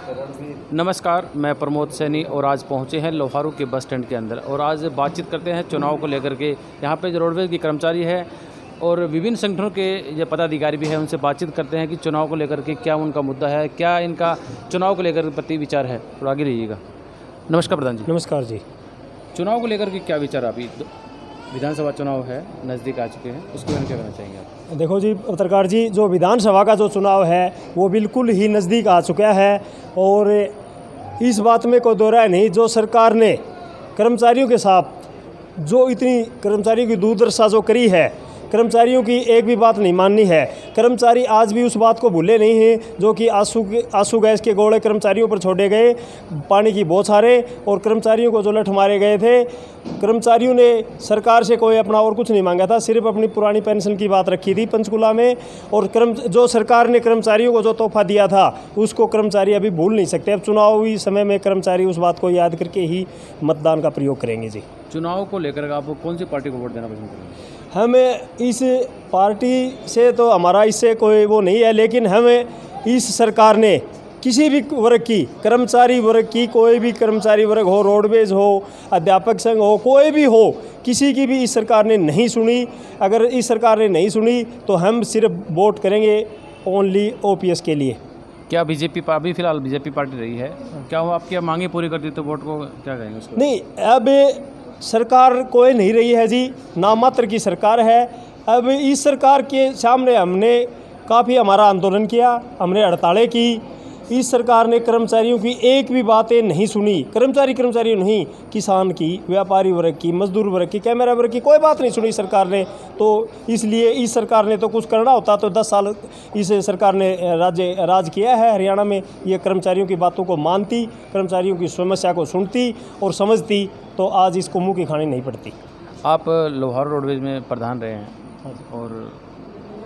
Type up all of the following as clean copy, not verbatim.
नमस्कार, मैं प्रमोद सैनी और आज पहुंचे हैं लोहारू के बस स्टैंड के अंदर और आज बातचीत करते हैं चुनाव को लेकर के। यहाँ पे जो रोडवेज की कर्मचारी है और विभिन्न संगठनों के ये पदाधिकारी भी हैं, उनसे बातचीत करते हैं कि चुनाव को लेकर के क्या उनका मुद्दा है, क्या इनका चुनाव को लेकर प्रति विचार है। थोड़ा आगे रहिएगा। नमस्कार प्रधान जी। नमस्कार जी। चुनाव को लेकर के क्या विचार? अभी विधानसभा चुनाव है, नज़दीक आ चुके हैं, उसके बारे में क्या कहना चाहेंगे आप? देखो जी पत्रकार जी, जो विधानसभा का जो चुनाव है वो बिल्कुल ही नज़दीक आ चुका है और इस बात में कोई दो राय नहीं। जो सरकार ने कर्मचारियों के साथ जो इतनी कर्मचारियों की दुर्दशा जो करी है, कर्मचारियों की एक भी बात नहीं माननी है। कर्मचारी आज भी उस बात को भूले नहीं हैं जो कि आंसू गैस के गोले कर्मचारियों पर छोड़े गए, पानी की बौछारें और कर्मचारियों को जो लठ मारे गए थे। कर्मचारियों ने सरकार से कोई अपना और कुछ नहीं मांगा था, सिर्फ अपनी पुरानी पेंशन की बात रखी थी पंचकुला में। और जो सरकार ने कर्मचारियों को जो तोहफा दिया था उसको कर्मचारी अभी भूल नहीं सकते। अब चुनावी समय में कर्मचारी उस बात को याद करके ही मतदान का प्रयोग करेंगे जी। चुनाव को लेकर आप कौन सी पार्टी को वोट देना पसंद करेंगे? हमें इस पार्टी से तो हमारा इससे कोई वो नहीं है, लेकिन हमें इस सरकार ने किसी भी वर्ग की, कर्मचारी वर्ग की, कोई भी कर्मचारी वर्ग हो, रोडवेज हो, अध्यापक संघ हो, कोई भी हो, किसी की भी इस सरकार ने नहीं सुनी। अगर इस सरकार ने नहीं सुनी तो हम सिर्फ वोट करेंगे ओनली ओपीएस के लिए। क्या बीजेपी अभी फिलहाल बीजेपी पार्टी रही है, क्या वो आपकी मांगे पूरी करती तो वोट को क्या कहेंगे उसको? नहीं, अब सरकार कोई नहीं रही है जी, नाम मात्र की सरकार है। अब इस सरकार के सामने हमने काफ़ी हमारा आंदोलन किया, हमने हड़तालें की। इस सरकार ने कर्मचारियों की एक भी बातें नहीं सुनी। कर्मचारियों नहीं, किसान की, व्यापारी वर्ग की, मजदूर वर्ग की, कैमरा वर्ग की कोई बात नहीं सुनी सरकार ने। तो इसलिए इस सरकार ने तो कुछ करना होता तो 10 साल इस सरकार ने राज किया है हरियाणा में। ये कर्मचारियों की बातों को मानती, कर्मचारियों की समस्या को सुनती और समझती तो आज इसको मुँह की खानी नहीं पड़ती। आप लोहारू रोडवेज में प्रधान रहे हैं और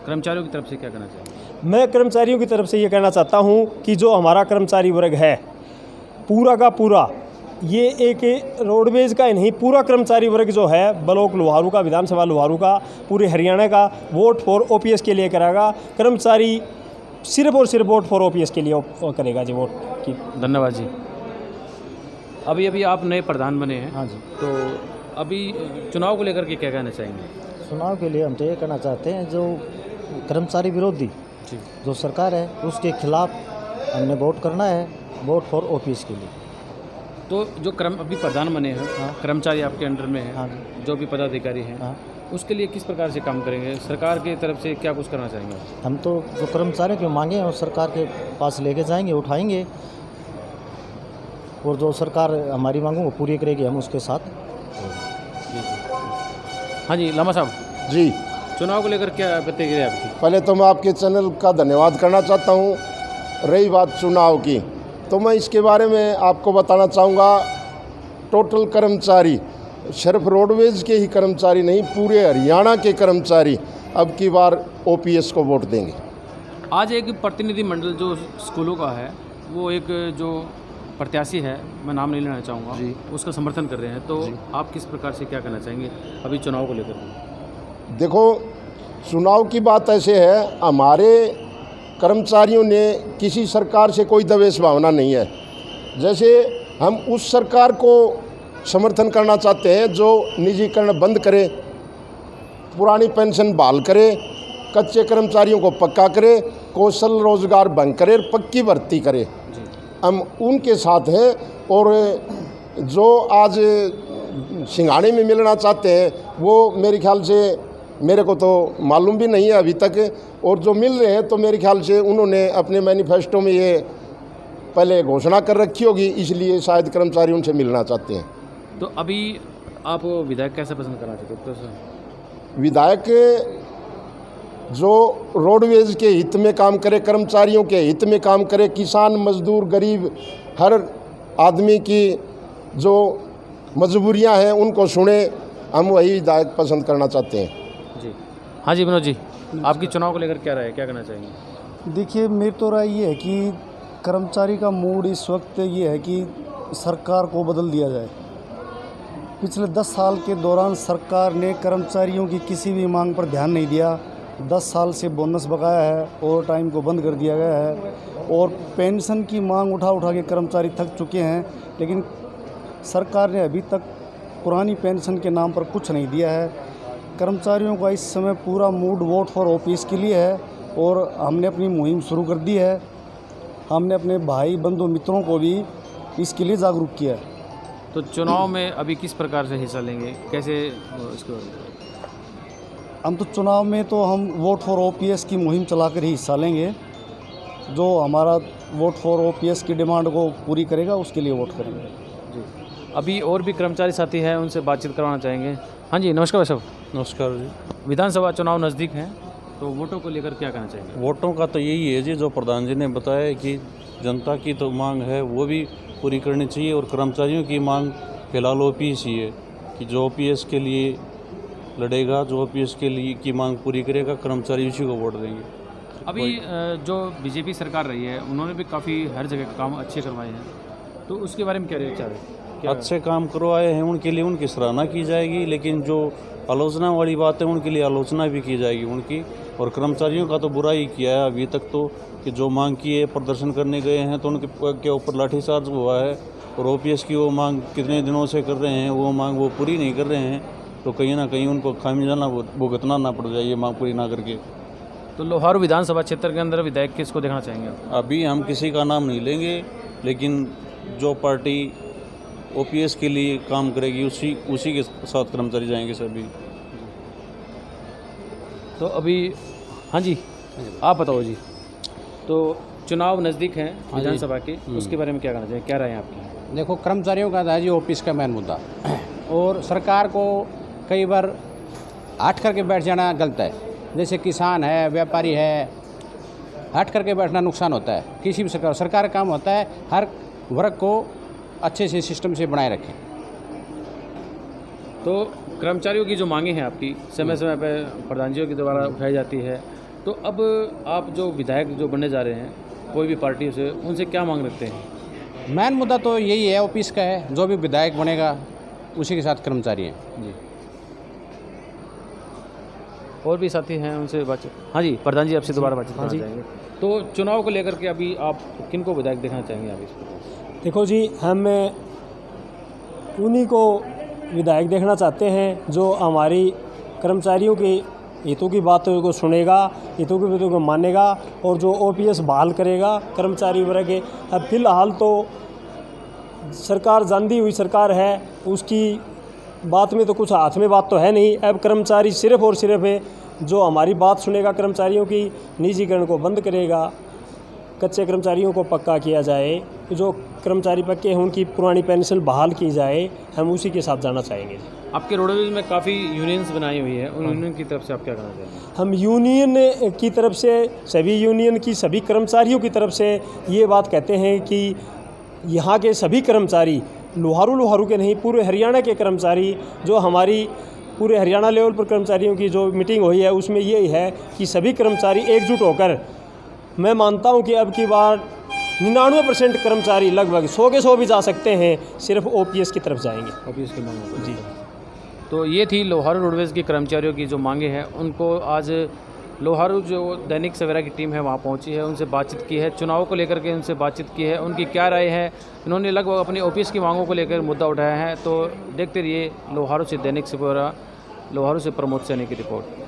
कर्मचारियों की तरफ से क्या कहना चाहिए? मैं कर्मचारियों की तरफ से ये कहना चाहता हूँ कि जो हमारा कर्मचारी वर्ग है पूरा का पूरा, ये एक रोडवेज का ही नहीं, पूरा कर्मचारी वर्ग जो है ब्लॉक लोहारू का, विधानसभा लोहारू का, पूरे हरियाणा का वोट फॉर ओपीएस के लिए करेगा। कर्मचारी सिर्फ और सिर्फ वोट फॉर ओपीएस के लिए करेगा जी, वोट की। धन्यवाद जी। अभी आप नए प्रधान बने हैं। हाँ जी। तो अभी चुनाव को लेकर के क्या कहना चाहेंगे? चुनाव के लिए हम तो ये कहना चाहते हैं, जो कर्मचारी विरोधी जो सरकार है उसके खिलाफ हमने वोट करना है, वोट फॉर ओपीएस के लिए। तो जो अभी प्रधान बने हैं, हाँ। कर्मचारी आपके अंडर में है। हाँ जी। जो भी पदाधिकारी हैं, हाँ। उसके लिए किस प्रकार से काम करेंगे? सरकार की तरफ से क्या कुछ करना चाहेंगे? हम तो जो कर्मचारियों की मांगे हैं वो सरकार के पास लेके जाएंगे, उठाएंगे और जो सरकार हमारी मांगों को पूरी करेगी हम उसके साथ। हाँ जी, लामा साहब जी, चुनाव को लेकर क्या प्रतिक्रिया आपकी? पहले तो मैं आपके चैनल का धन्यवाद करना चाहता हूँ। रही बात चुनाव की, तो मैं इसके बारे में आपको बताना चाहूँगा। टोटल कर्मचारी, सिर्फ रोडवेज के ही कर्मचारी नहीं, पूरे हरियाणा के कर्मचारी अब की बार ओपीएस को वोट देंगे। आज एक प्रतिनिधि मंडल जो स्कूलों का है, वो एक जो प्रत्याशी है, मैं नाम नहीं लेना चाहूँगा जी, उसका समर्थन कर रहे हैं। तो आप किस प्रकार से क्या कहना चाहेंगे अभी चुनाव को लेकर? देखो, चुनाव की बात ऐसे है, हमारे कर्मचारियों ने किसी सरकार से कोई द्वेष भावना नहीं है। जैसे हम उस सरकार को समर्थन करना चाहते हैं जो निजीकरण बंद करे, पुरानी पेंशन बहाल करे, कच्चे कर्मचारियों को पक्का करे, कौशल रोजगार भंग करे, पक्की भर्ती करे। हम उनके साथ हैं। और जो आज सिंघाड़े में मिलना चाहते हैं वो मेरे ख्याल से, मेरे को तो मालूम भी नहीं है अभी तक, और जो मिल रहे हैं तो मेरे ख्याल से उन्होंने अपने मैनिफेस्टो में ये पहले घोषणा कर रखी होगी, इसलिए शायद कर्मचारी उनसे मिलना चाहते हैं। तो अभी आप विधायक कैसे पसंद करना चाहते हो? विधायक जो रोडवेज के हित में काम करे, कर्मचारियों के हित में काम करे, किसान, मजदूर, गरीब, हर आदमी की जो मजबूरियां हैं उनको सुने, हम वही विधायक पसंद करना चाहते हैं जी। हाँ जी विनोद जी, आपकी चुनाव को लेकर क्या राय है, क्या कहना चाहेंगे? देखिए, मेरी तो राय ये है कि कर्मचारी का मूड इस वक्त ये है कि सरकार को बदल दिया जाए। पिछले 10 साल के दौरान सरकार ने कर्मचारियों की किसी भी मांग पर ध्यान नहीं दिया। 10 साल से बोनस बकाया है, ओवर टाइम को बंद कर दिया गया है और पेंशन की मांग उठा उठा के कर्मचारी थक चुके हैं, लेकिन सरकार ने अभी तक पुरानी पेंशन के नाम पर कुछ नहीं दिया है। कर्मचारियों का इस समय पूरा मूड वोट फॉर ओपीएस के लिए है और हमने अपनी मुहिम शुरू कर दी है। हमने अपने भाई बंधु मित्रों को भी इसके लिए जागरूक किया है। तो चुनाव में अभी किस प्रकार से हिस्सा लेंगे, कैसे इसको? हम तो चुनाव में तो हम वोट फॉर ओपीएस की मुहिम चलाकर ही हिस्सा लेंगे। जो हमारा वोट फॉर ओपीएस की डिमांड को पूरी करेगा उसके लिए वोट करेंगे। जी, अभी और भी कर्मचारी साथी हैं, उनसे बातचीत करवाना चाहेंगे। हाँ जी, नमस्कार भाई साहब। नमस्कार जी। विधानसभा चुनाव नज़दीक हैं, तो वोटों को लेकर क्या कहना चाहेंगे? वोटों का तो यही है जी, जो प्रधान जी ने बताया कि जनता की तो मांग है वो भी पूरी करनी चाहिए और कर्मचारियों की मांग फिलहाल ओपीएस ही है कि जो ओपीएस के लिए लड़ेगा, जो ओपीएस के लिए की मांग पूरी करेगा, कर्मचारी उसी को वोट देंगे। अभी जो बीजेपी सरकार रही है उन्होंने भी काफ़ी हर जगह काम अच्छे करवाए हैं, तो उसके बारे में क्या विचार है? अच्छे काम करवाए हैं उनके लिए उनकी सराहना की जाएगी, लेकिन जो आलोचना वाली बात है उनके लिए आलोचना भी की जाएगी उनकी। और कर्मचारियों का तो बुरा ही किया है अभी तक तो, कि जो मांग की है, प्रदर्शन करने गए हैं तो उनके ऊपर लाठीचार्ज हुआ है और ओपीएस की वो मांग कितने दिनों से कर रहे हैं, वो मांग वो पूरी नहीं कर रहे हैं, तो कहीं ना कहीं उनको खामियाजा भुगतना ना पड़ जाए ये मांग पूरी ना करके। तो लोहारू विधानसभा क्षेत्र के अंदर विधायक किसको देखना चाहेंगे आप? अभी हम किसी का नाम नहीं लेंगे, लेकिन जो पार्टी ओपीएस के लिए काम करेगी उसी के साथ कर्मचारी जाएंगे सभी। तो अभी हाँ जी, आप बताओ जी। तो चुनाव नज़दीक हैं विधानसभा के, उसके बारे में क्या कहना चाहिए, क्या राय है आपकी? देखो, कर्मचारियों का था जी ऑफिस का मेन मुद्दा और सरकार को कई बार हट करके बैठ जाना गलत है। जैसे किसान है, व्यापारी है, हट करके बैठना नुकसान होता है। किसी भी सरकार का काम होता है हर वर्ग को अच्छे से सिस्टम से बनाए रखें। तो कर्मचारियों की जो मांगे हैं आपकी समय समय पर प्रधान जी के द्वारा उठाई जाती है, तो अब आप जो विधायक जो बनने जा रहे हैं कोई भी पार्टी से, उनसे क्या मांग रखते हैं? मेन मुद्दा तो यही है, ऑफिस का है। जो भी विधायक बनेगा उसी के साथ कर्मचारी हैं जी। और भी साथी हैं, उनसे बातचीत। हाँ जी, प्रधान जी आपसे दोबारा बातचीत करना चाहेंगे। तो चुनाव को लेकर के अभी आप किन को विधायक देखना चाहेंगे आप इस पर? देखो जी, हम उन्हीं को विधायक देखना चाहते हैं जो हमारी कर्मचारियों के हितों की बातों को सुनेगा, हितों की बातों को मानेगा और जो ओपीएस बहाल करेगा कर्मचारी वर्ग के। अब फिलहाल तो सरकार जानती हुई सरकार है, उसकी बात में तो कुछ हाथ में बात तो है नहीं। अब कर्मचारी सिर्फ और सिर्फ है जो हमारी बात सुनेगा, कर्मचारियों की निजीकरण को बंद करेगा, कच्चे कर्मचारियों को पक्का किया जाए, जो कर्मचारी पक्के हैं उनकी पुरानी पेंशन बहाल की जाए, हम उसी के साथ जाना चाहेंगे। आपके रोडवेज में काफ़ी यूनियंस बनाई हुई है, उन यूनियन की तरफ से आप क्या कहना चाहेंगे? हम यूनियन की तरफ से, सभी यूनियन की सभी कर्मचारियों की तरफ से ये बात कहते हैं कि यहाँ के सभी कर्मचारी, लोहारू के नहीं, पूरे हरियाणा के कर्मचारी, जो हमारी पूरे हरियाणा लेवल पर कर्मचारियों की जो मीटिंग हुई है उसमें ये है कि सभी कर्मचारी एकजुट होकर, मैं मानता हूँ कि अब की बार 99% कर्मचारी लगभग 100 के 100 भी जा सकते हैं, सिर्फ ओपीएस की तरफ जाएंगे। ओपीएस की मांग जी। तो ये थी लोहारू रोडवेज़ के कर्मचारियों की जो मांगे हैं, उनको आज लोहारू जो दैनिक सवेरा की टीम है वहाँ पहुँची है, उनसे बातचीत की है, चुनाव को लेकर के उनसे बातचीत की है, उनकी क्या राय है। इन्होंने लगभग अपनी ओपीएस की मांगों को लेकर मुद्दा उठाया है। तो देखते रहिए लोहारू से दैनिक सवेरा, लोहारू से प्रमोद सैनी की रिपोर्ट।